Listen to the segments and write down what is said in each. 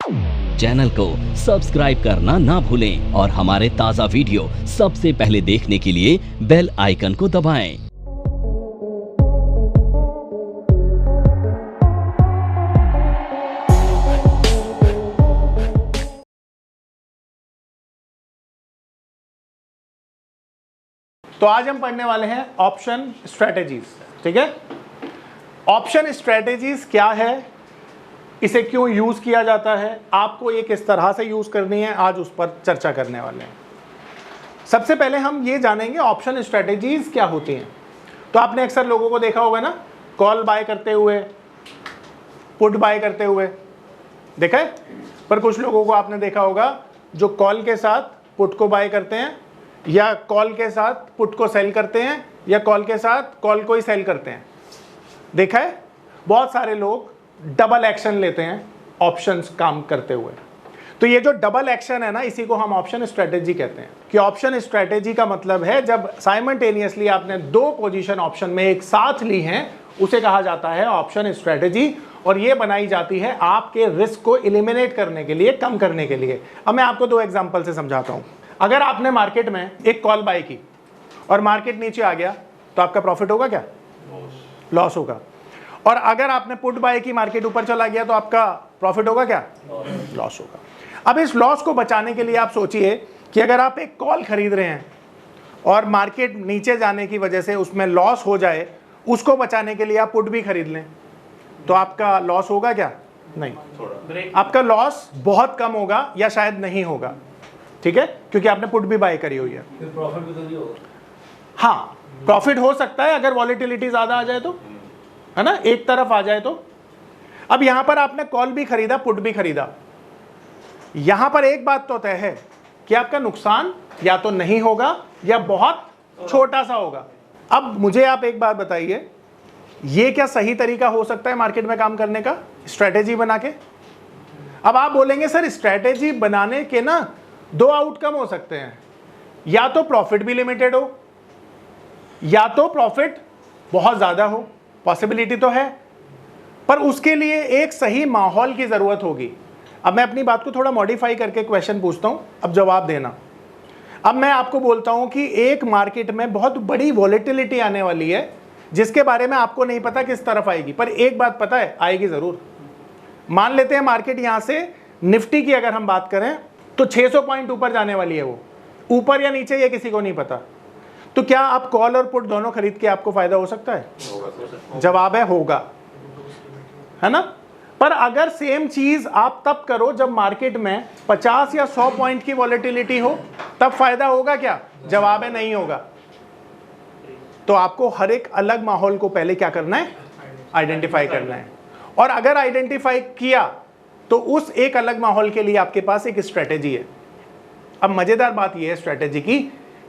Channel को subscribe करना ना भूलें और हमारे ताज़ा वीडियो सबसे पहले देखने के लिए बेल आइकन को दबाएं। तो आज हम पढ़ने वाले हैं ऑप्शन स्ट्रेटेजीज। ठीक है, ऑप्शन स्ट्रेटेजीज क्या है, इसे क्यों यूज किया जाता है, आपको ये किस तरह से यूज करनी है, आज उस पर चर्चा करने वाले हैं। सबसे पहले हम ये जानेंगे ऑप्शन स्ट्रेटेजीज क्या होती हैं। तो आपने अक्सर लोगों को देखा होगा ना, कॉल बाय करते हुए, पुट बाय करते हुए, देखा है। पर कुछ लोगों को आपने देखा होगा जो कॉल के साथ पुट को बाय करते हैं, या कॉल के साथ पुट को सेल करते हैं, या कॉल के साथ कॉल को ही सेल करते हैं। देखा है, बहुत सारे लोग डबल एक्शन लेते हैं ऑप्शंस काम करते हुए। तो ये जो डबल एक्शन है ना, इसी को हम ऑप्शन स्ट्रेटेजी कहते हैं। कि ऑप्शन स्ट्रेटेजी का मतलब है जब साइमल्टेनियसली आपने दो पोजीशन ऑप्शन में एक साथ ली हैं, उसे कहा जाता है ऑप्शन स्ट्रेटेजी। और ये बनाई जाती है आपके रिस्क को एलिमिनेट करने के लिए, कम करने के लिए। अब मैं आपको दो एग्जांपल से समझाता हूं। अगर आपने मार्केट में एक कॉल बाय की और मार्केट नीचे आ गया तो आपका प्रॉफिट होगा क्या? लॉस होगा। और अगर आपने पुट बाय की, मार्केट ऊपर चला गया तो आपका प्रॉफिट होगा क्या? लॉस होगा। अब इस लॉस को बचाने के लिए आप सोचिए कि अगर आप एक कॉल खरीद रहे हैं और मार्केट नीचे जाने की वजह से उसमें लॉस हो जाए, उसको बचाने के लिए आप पुट भी खरीद लें, तो आपका लॉस होगा क्या? नहीं, आपका लॉस बहुत कम होगा या शायद नहीं होगा। ठीक है, क्योंकि आपने पुट भी बाय करी हुई है। प्रॉफिट भी तो नहीं होगा। हाँ, प्रॉफिट हो सकता है अगर वॉलेटिलिटी ज्यादा आ जाए तो, है ना, एक तरफ आ जाए तो। अब यहां पर आपने कॉल भी खरीदा, पुट भी खरीदा। यहां पर एक बात तो तय है कि आपका नुकसान या तो नहीं होगा या बहुत छोटा सा होगा। अब मुझे आप एक बात बताइए, ये क्या सही तरीका हो सकता है मार्केट में काम करने का, स्ट्रेटेजी बना के? अब आप बोलेंगे सर स्ट्रेटेजी बनाने के ना दो आउटकम हो सकते हैं, या तो प्रॉफिट भी लिमिटेड हो या तो प्रॉफिट बहुत ज्यादा हो। पॉसिबिलिटी तो है, पर उसके लिए एक सही माहौल की जरूरत होगी। अब मैं अपनी बात को थोड़ा मॉडिफाई करके क्वेश्चन पूछता हूं, अब जवाब देना। अब मैं आपको बोलता हूं कि एक मार्केट में बहुत बड़ी वॉलेटिलिटी आने वाली है, जिसके बारे में आपको नहीं पता किस तरफ आएगी, पर एक बात पता है, आएगी जरूर। मान लेते हैं मार्केट यहां से, निफ्टी की अगर हम बात करें तो 600 पॉइंट ऊपर जाने वाली है। वो ऊपर या नीचे ये किसी को नहीं पता। तो क्या आप कॉल और पुट दोनों खरीद के आपको फायदा हो सकता है? जवाब है होगा, है ना। पर अगर सेम चीज आप तब करो जब मार्केट में 50 या 100 पॉइंट की वॉलेटिलिटी हो, तब फायदा होगा क्या? जवाब है नहीं होगा। तो आपको हर एक अलग माहौल को पहले क्या करना है? आइडेंटिफाई करना है। और अगर आइडेंटिफाई किया तो उस एक अलग माहौल के लिए आपके पास एक स्ट्रेटेजी है। अब मजेदार बात यह है स्ट्रेटेजी की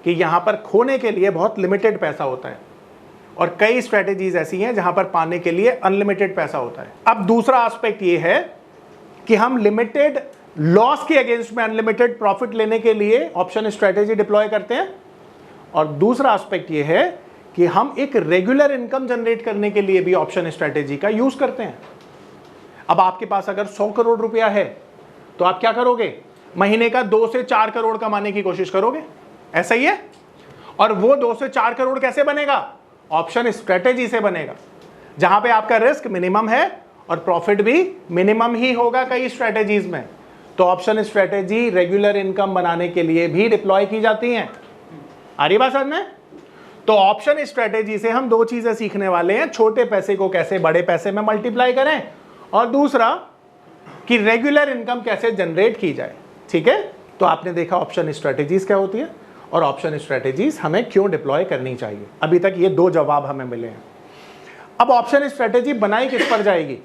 कि यहां पर खोने के लिए बहुत लिमिटेड पैसा होता है, और कई स्ट्रेटेजीज ऐसी हैं जहां पर पाने के लिए अनलिमिटेड पैसा होता है। अब दूसरा एस्पेक्ट ये है कि हम लिमिटेड लॉस के अगेंस्ट में अनलिमिटेड प्रॉफिट लेने के लिए ऑप्शन स्ट्रेटेजी डिप्लॉय करते हैं, और दूसरा एस्पेक्ट ये है कि हम एक रेगुलर इनकम जनरेट करने के लिए भी ऑप्शन स्ट्रेटेजी का यूज करते हैं। अब आपके पास अगर 100 करोड़ रुपया है तो आप क्या करोगे? महीने का 2 से 4 करोड़ कमाने की कोशिश करोगे, ऐसा ही है। और वो 2 से 4 करोड़ कैसे बनेगा? ऑप्शन स्ट्रेटेजी से बनेगा, जहां पे आपका रिस्क मिनिमम है और प्रॉफिट भी मिनिमम ही होगा कई स्ट्रेटेजीज में। तो ऑप्शन स्ट्रेटेजी रेगुलर इनकम बनाने के लिए भी डिप्लॉय की जाती हैं। आ रही बात समझ में? तो ऑप्शन स्ट्रेटेजी से हम दो चीजें सीखने वाले हैं, छोटे पैसे को कैसे बड़े पैसे में मल्टीप्लाई करें, और दूसरा कि रेगुलर इनकम कैसे जनरेट की जाए। ठीक है, तो आपने देखा ऑप्शन स्ट्रेटेजीज क्या होती है और ऑप्शन स्ट्रेटेजीज हमें क्यों डिप्लॉय करनी चाहिए। अभी तक ये दो जवाब हमें मिले हैं। अब ऑप्शन स्ट्रेटेजी बनाई किस पर जाएगी?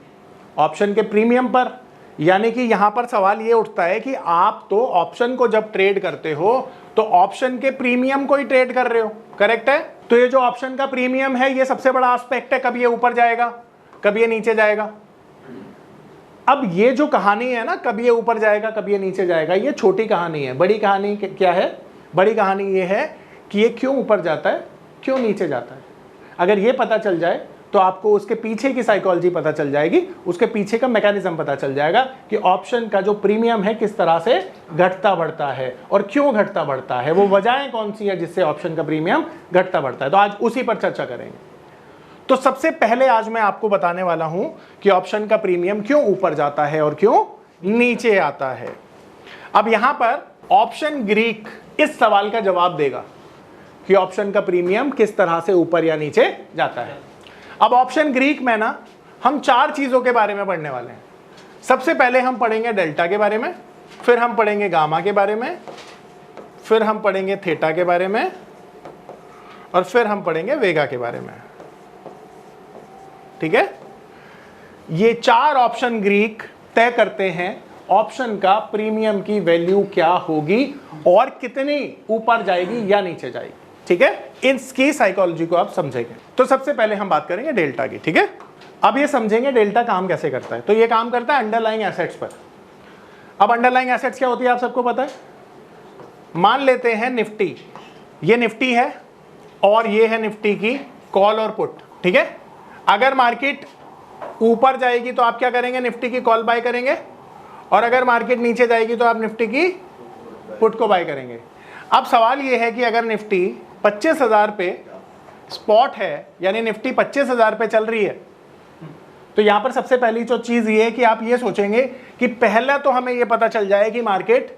ऑप्शन के प्रीमियम पर। यानी कि यहां पर सवाल ये उठता है कि आप तो ऑप्शन को जब ट्रेड करते हो तो ऑप्शन के प्रीमियम को ही ट्रेड कर रहे हो, करेक्ट है। तो ये जो ऑप्शन का प्रीमियम है, ये सबसे बड़ा एस्पेक्ट है। कभी ये ऊपर जाएगा, कभी ये नीचे जाएगा। अब ये जो कहानी है ना, कभी ये ऊपर जाएगा कभी ये नीचे जाएगा, ये छोटी कहानी है। बड़ी कहानी क्या है? बड़ी कहानी ये है कि ये क्यों ऊपर जाता है, क्यों नीचे जाता है। अगर ये पता चल जाए तो आपको उसके पीछे की साइकोलॉजी पता चल जाएगी, उसके पीछे का मैकेनिज्म पता चल जाएगा कि ऑप्शन का जो प्रीमियम है किस तरह से घटता बढ़ता है और क्यों घटता बढ़ता है, वो वजहें कौन सी है जिससे ऑप्शन का प्रीमियम घटता बढ़ता है। तो आज उसी पर चर्चा करेंगे। तो सबसे पहले आज मैं आपको बताने वाला हूं कि ऑप्शन का प्रीमियम क्यों ऊपर जाता है और क्यों नीचे आता है। अब यहां पर ऑप्शन ग्रीक इस सवाल का जवाब देगा कि ऑप्शन का प्रीमियम किस तरह से ऊपर या नीचे जाता है। अब ऑप्शन ग्रीक में ना हम 4 चीजों के बारे में पढ़ने वाले हैं। सबसे पहले हम पढ़ेंगे डेल्टा के बारे में, फिर हम पढ़ेंगे गामा के बारे में, फिर हम पढ़ेंगे थीटा के बारे में, और फिर हम पढ़ेंगे वेगा के बारे में। ठीक है, ये 4 ऑप्शन ग्रीक तय करते हैं ऑप्शन का प्रीमियम की वैल्यू क्या होगी और कितनी ऊपर जाएगी या नीचे जाएगी। ठीक है, इसकी साइकोलॉजी को आप समझेंगे। तो सबसे पहले हम बात करेंगे डेल्टा की। ठीक है, अब ये समझेंगे डेल्टा काम कैसे करता है। तो ये काम करता है अंडरलाइंग एसेट्स पर। अब अंडरलाइंग एसेट्स क्या होती है आप सबको पता है। मान लेते हैं निफ्टी, ये निफ्टी है और ये है निफ्टी की कॉल और पुट। ठीक है, अगर मार्केट ऊपर जाएगी तो आप क्या करेंगे, निफ्टी की कॉल बाय करेंगे, और अगर मार्केट नीचे जाएगी तो आप निफ्टी की पुट को बाय करेंगे। अब सवाल ये है कि अगर निफ्टी 25,000 पे स्पॉट है, यानी निफ्टी 25,000 पे चल रही है, तो यहां पर सबसे पहली जो चीज ये है कि आप ये सोचेंगे कि पहला तो हमें ये पता चल जाए कि मार्केट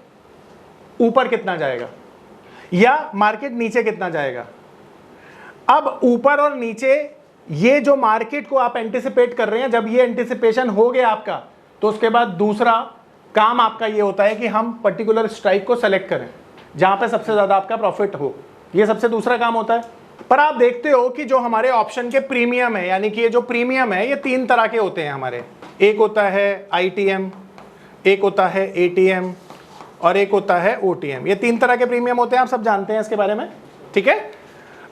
ऊपर कितना जाएगा या मार्केट नीचे कितना जाएगा। अब ऊपर और नीचे ये जो मार्केट को आप एंटिसिपेट कर रहे हैं, जब ये एंटिसिपेशन हो गया आपका, तो उसके बाद दूसरा काम आपका ये होता है कि हम पर्टिकुलर स्ट्राइक को सेलेक्ट करें जहां पे सबसे ज्यादा आपका प्रॉफिट हो। ये सबसे दूसरा काम होता है। पर आप देखते हो कि जो हमारे ऑप्शन के प्रीमियम है, यानी कि ये जो प्रीमियम है ये 3 तरह के होते हैं हमारे। एक होता है आईटीएम, एक होता है एटीएम और एक होता है ओटीएम। ये 3 तरह के प्रीमियम होते हैं, आप सब जानते हैं इसके बारे में। ठीक है,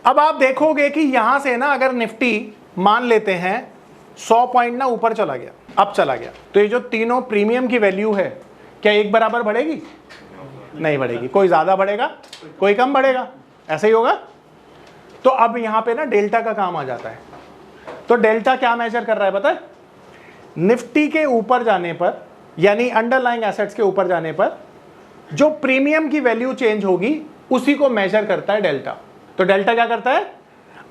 अब आप देखोगे कि यहां से ना अगर निफ्टी मान लेते हैं 100 पॉइंट ना ऊपर चला गया, अब चला गया, तो ये जो तीनों प्रीमियम की वैल्यू है क्या एक बराबर बढ़ेगी? नहीं बढ़ेगी। कोई ज्यादा बढ़ेगा, कोई कम बढ़ेगा, ऐसे ही होगा। तो अब यहां पे ना डेल्टा का काम आ जाता है। तो डेल्टा क्या मेजर कर रहा है पता है? निफ्टी के ऊपर जाने पर, यानी अंडरलाइंग एसेट्स के ऊपर जाने पर जो प्रीमियम की वैल्यू चेंज होगी उसी को मेजर करता है डेल्टा। तो डेल्टा क्या करता है?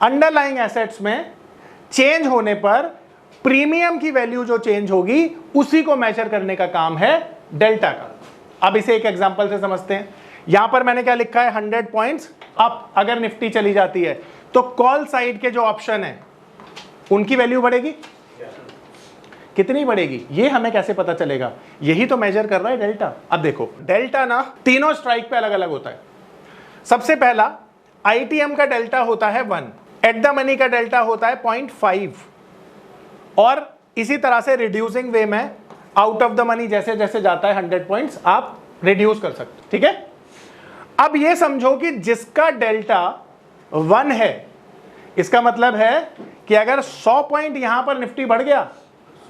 अंडरलाइंग एसेट्स में चेंज होने पर प्रीमियम की वैल्यू जो चेंज होगी उसी को मेजर करने का काम है डेल्टा का। अब इसे एक एग्जांपल से समझते हैं। यहां पर मैंने क्या लिखा है, 100 पॉइंट्स अप अगर निफ्टी चली जाती है तो कॉल साइड के जो ऑप्शन है उनकी वैल्यू बढ़ेगी। कितनी बढ़ेगी ये हमें कैसे पता चलेगा? यही तो मेजर कर रहा है डेल्टा। अब देखो डेल्टा ना तीनों स्ट्राइक पे अलग अलग होता है। सबसे पहला आईटीएम का डेल्टा होता है 1, एट द मनी का डेल्टा होता है 0.5, और इसी तरह से रिड्यूसिंग वे में आउट ऑफ द मनी जैसे जैसे जाता है 100 पॉइंट्स आप रिड्यूस कर सकते। ठीक है, अब ये समझो कि जिसका डेल्टा 1 है, इसका मतलब है कि अगर 100 पॉइंट यहां पर निफ्टी बढ़ गया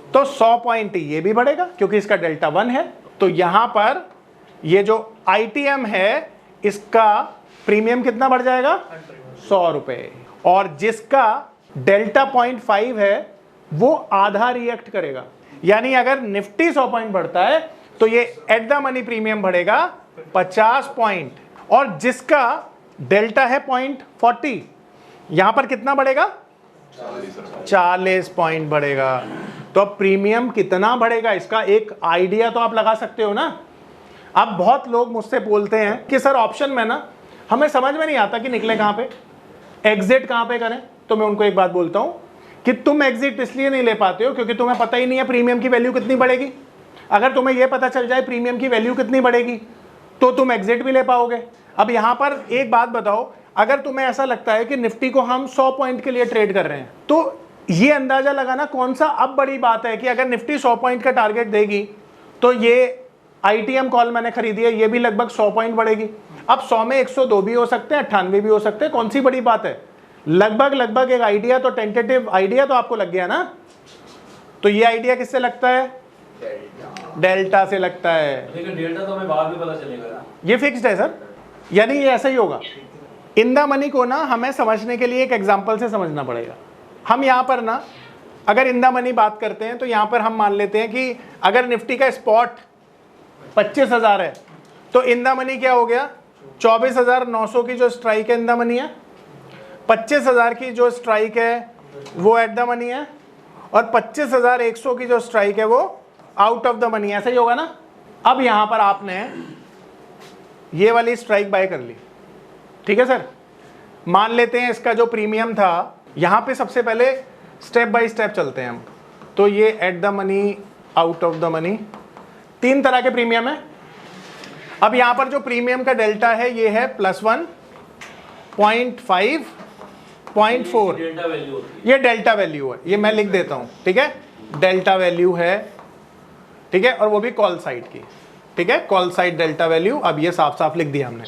तो 100 पॉइंट ये भी बढ़ेगा क्योंकि इसका डेल्टा 1 है। तो यहां पर ये जो आईटीएम है इसका प्रीमियम कितना बढ़ जाएगा? 100 रुपए। और जिसका डेल्टा 0.5 है वो आधा रिएक्ट करेगा, यानी अगर निफ्टी 100 पॉइंट बढ़ता है तो ये एट द मनी प्रीमियम बढ़ेगा 50 पॉइंट, और जिसका डेल्टा है 0.40 यहां पर कितना बढ़ेगा? 40 पॉइंट बढ़ेगा। तो अब प्रीमियम कितना बढ़ेगा इसका एक आइडिया तो आप लगा सकते हो ना। अब बहुत लोग मुझसे बोलते हैं कि सर ऑप्शन में ना हमें समझ में नहीं आता कि निकले कहां पे, एग्जिट कहां पे करें। तो मैं उनको एक बात बोलता हूं कि तुम एग्जिट इसलिए नहीं ले पाते हो क्योंकि तुम्हें पता ही नहीं है प्रीमियम की वैल्यू कितनी बढ़ेगी। अगर तुम्हें यह पता चल जाए प्रीमियम की वैल्यू कितनी बढ़ेगी तो तुम एग्जिट भी ले पाओगे। अब यहां पर एक बात बताओ, अगर तुम्हें ऐसा लगता है कि निफ्टी को हम 100 पॉइंट के लिए ट्रेड कर रहे हैं तो ये अंदाजा लगाना कौन सा अब बड़ी बात है कि अगर निफ्टी 100 पॉइंट का टारगेट देगी तो ये आईटीएम कॉल मैंने खरीदी है ये भी लगभग 100 पॉइंट बढ़ेगी। अब 100 में 102 भी हो सकते हैं, 98 भी हो सकते हैं, कौन सी बड़ी बात है? लगभग एक आइडिया तो, टेंटेटिव आइडिया तो आपको लग गया ना। तो ये आइडिया किससे लगता है? डेल्टा से लगता है। लेकिन डेल्टा तो हमें बाद में पता चलेगा ना। ये फिक्स्ड है सर, यानी ये ऐसा ही होगा। इन द मनी को ना हमें समझने के लिए एक एग्जांपल से समझना पड़ेगा। हम यहाँ पर ना अगर इन द मनी बात करते हैं तो यहाँ पर हम मान लेते हैं कि अगर निफ्टी का स्पॉट 25,000 है तो इन द मनी क्या हो गया, 24,900 की जो स्ट्राइक है इन द मनी है, 25,000 की जो स्ट्राइक है वो एट द मनी है, और 25,100 की जो स्ट्राइक है वो आउट ऑफ द मनी। ऐसा ही होगा ना। अब यहां पर आपने ये वाली स्ट्राइक बाय कर ली, ठीक है सर। मान लेते हैं इसका जो प्रीमियम था, यहां पे सबसे पहले स्टेप बाय स्टेप चलते हैं हम। तो ये at the money, out of the money, 3 तरह के प्रीमियम है। अब यहां पर जो प्रीमियम का डेल्टा है ये है +1, 0.5, 0.4, डेल्टा वैल्यू होती है। ये डेल्टा वैल्यू है, ये मैं लिख देता हूं, ठीक है। डेल्टा वैल्यू है, ठीक है, और वो भी कॉल साइड की, ठीक है, कॉल साइड डेल्टा वैल्यू। अब ये साफ साफ लिख दिया हमने।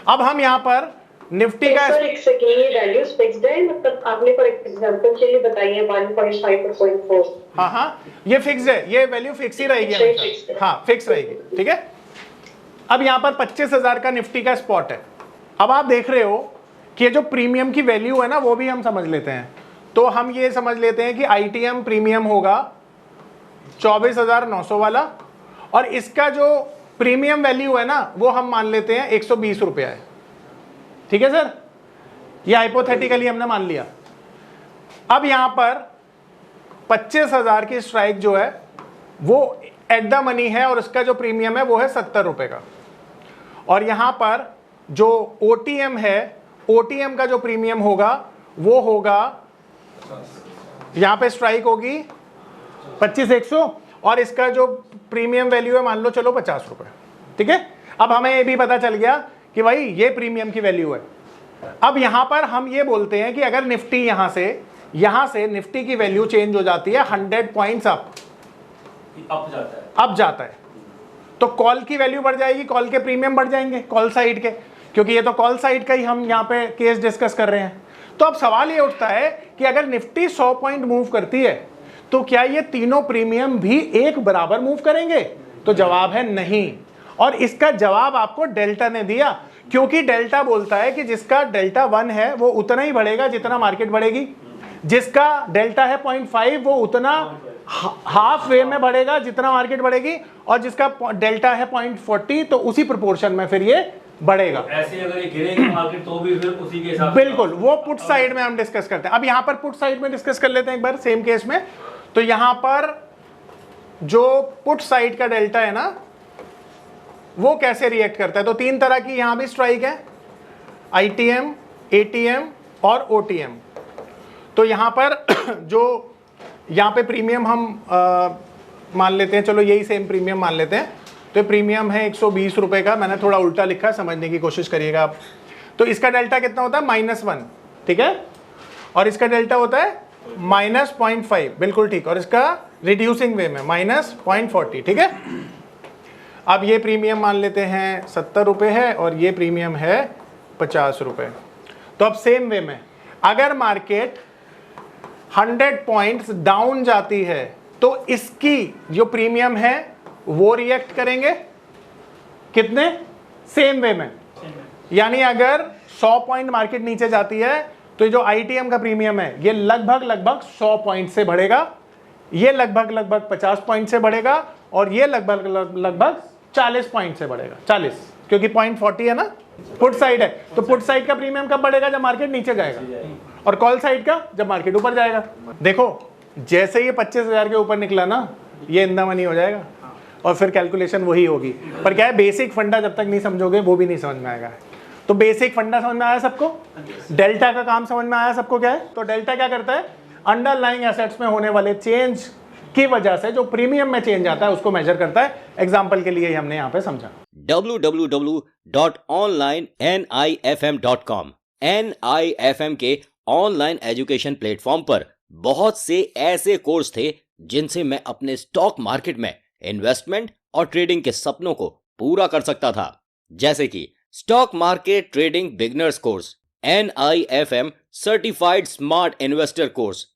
अब हम यहां पर निफ्टी का सर एक सेकंड, ये वैल्यूज फिक्स्ड है, मतलब आपने फॉर एग्जांपल के लिए बताई है 1.5 और 0.4। हाँ हाँ, ये फिक्स है, ये वैल्यू फिक्स ही रहेगी हमेशा। हाँ फिक्स रहेगी, ठीक है। अब यहाँ पर 25,000 का निफ्टी का स्पॉट है। अब आप देख रहे हो कि ये जो प्रीमियम की वैल्यू है ना वो भी हम समझ लेते हैं। तो हम ये समझ लेते हैं कि आईटीएम प्रीमियम होगा 24,900 वाला, और इसका जो प्रीमियम वैल्यू है ना वो हम मान लेते हैं 120 रुपया है, ठीक है सर। ये हाइपोथेटिकली हमने मान लिया। अब यहां पर 25,000 की स्ट्राइक जो है वो एट द मनी है, और उसका जो प्रीमियम है वो है 70 रुपए का। और यहां पर जो ओटीएम है, ओटीएम का जो प्रीमियम होगा वो होगा, यहां पे स्ट्राइक होगी 25,100, और इसका जो प्रीमियम वैल्यू है मान लो चलो 50 रुपए, ठीक है। अब हमें ये भी पता चल गया कि भाई ये प्रीमियम की वैल्यू है। अब यहां पर हम ये बोलते हैं कि अगर निफ्टी यहां से निफ्टी की वैल्यू चेंज हो जाती है 100 पॉइंट्स अप जाता है, तो कॉल की वैल्यू बढ़ जाएगी, कॉल के प्रीमियम बढ़ जाएंगे, कॉल साइड के, क्योंकि ये तो कॉल साइड का ही हम यहाँ पे केस डिस्कस कर रहे हैं। तो अब सवाल ये उठता है कि अगर निफ्टी 100 पॉइंट मूव करती है तो क्या ये तीनों प्रीमियम भी एक बराबर मूव करेंगे? तो जवाब है नहीं। और इसका जवाब आपको डेल्टा ने दिया, क्योंकि डेल्टा बोलता है कि जिसका डेल्टा 1 है वो उतना ही बढ़ेगा जितना मार्केट बढ़ेगी, जिसका डेल्टा है 0.5 वो उतना हाफ वे में बढ़ेगा जितना मार्केट बढ़ेगी, और जिसका डेल्टा है 0.40 तो उसी प्रोपोर्शन में फिर ये बढ़ेगा। ऐसे अगर ये गिरेगी मार्केट तो भी फिर उसी के हिसाब से। बिल्कुल, वो पुट साइड में हम डिस्कस करते हैं। अब यहां पर पुट साइड में डिस्कस कर लेते हैं एक बार सेम केस में। तो यहां पर जो पुट साइड का डेल्टा है ना वो कैसे रिएक्ट करता है, तो 3 तरह की यहां भी स्ट्राइक है, आईटीएम, एटीएम और ओटीएम। तो यहां पर जो यहां पे प्रीमियम हम मान लेते हैं, चलो यही सेम प्रीमियम मान लेते हैं। तो प्रीमियम है 120 रुपए का, मैंने थोड़ा उल्टा लिखा, समझने की कोशिश करिएगा आप। तो इसका डेल्टा कितना होता है -1, ठीक है, और इसका डेल्टा होता है -0.5, बिल्कुल ठीक, और इसका रिड्यूसिंग वे में -0.40, ठीक है। अब ये प्रीमियम मान लेते हैं 70 रुपए है, और ये प्रीमियम है 50 रुपए। तो अब सेम वे में अगर मार्केट 100 पॉइंट्स डाउन जाती है तो इसकी जो प्रीमियम है वो रिएक्ट करेंगे कितने, सेम वे में। यानी अगर 100 पॉइंट मार्केट नीचे जाती है तो जो आईटीएम का प्रीमियम है ये लगभग 100 पॉइंट से बढ़ेगा, ये लगभग 50 पॉइंट से बढ़ेगा, और ये लगभग 40 पॉइंट से बढ़ेगा, 40, क्योंकि 0.40 है ना, पुट साइड है। तो पुट साइड का प्रीमियम कब बढ़ेगा, जब मार्केट नीचे जाएगा, और कॉल साइड का जब मार्केट ऊपर जाएगा। देखो जैसे ये 25,000 के ऊपर निकला ना, ये इन द मनी हो जाएगा, और फिर कैलकुलेशन वही होगी। पर क्या है, बेसिक फंडा जब तक नहीं समझोगे वो भी नहीं समझ में आएगा। तो बेसिक फंडा समझ में आया सबको, डेल्टा का काम समझ में आया सबको क्या है। तो डेल्टा क्या करता है, अंडरलाइंग एसेट्स में होने वाले चेंज की वजह से जो प्रीमियम में चेंज आता है उसको मेजर करता है। एग्जांपल के लिए हमने यहाँ पे समझा www.onlinenifm.com। NIFM के ऑनलाइन एजुकेशन प्लेटफॉर्म पर बहुत से ऐसे कोर्स थे जिनसे मैं अपने स्टॉक मार्केट में इन्वेस्टमेंट और ट्रेडिंग के सपनों को पूरा कर सकता था, जैसे कि stock market trading beginners course, NIFM certified smart investor course,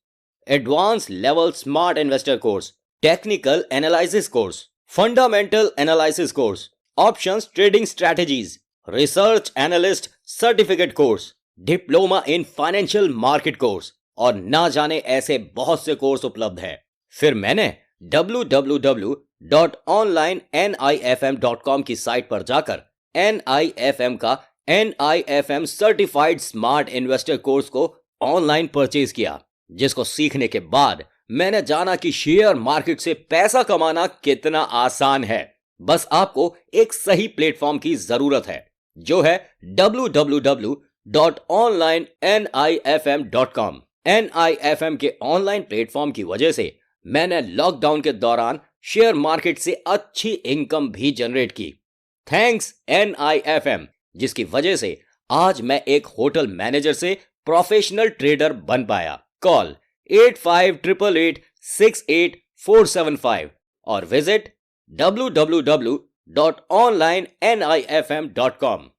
advance level smart investor course, technical analysis course, fundamental analysis course, options trading strategies, research analyst certificate course, diploma in financial market course, और ना जाने ऐसे बहुत से course उपलब्ध हैं। फिर मैंने www.onlinenifm.com की साइट पर जाकर NIFM का NIFM certified smart investor course को ऑनलाइन परचेज किया, जिसको सीखने के बाद मैंने जाना कि शेयर मार्केट से पैसा कमाना कितना आसान है। बस आपको एक सही प्लेटफॉर्म की जरूरत है, जो है www.onlinenifm.com। NIFM के ऑनलाइन प्लेटफॉर्म की वजह से मैंने लॉकडाउन के दौरान शेयर मार्केट से अच्छी इनकम भी जनरेट की। थैंक्स NIFM, जिसकी वजह से आज मैं एक होटल मैनेजर से प्रोफेशनल ट्रेडर बन पाया। कॉल 8588868475 और विजिट www.onlinenifm.com।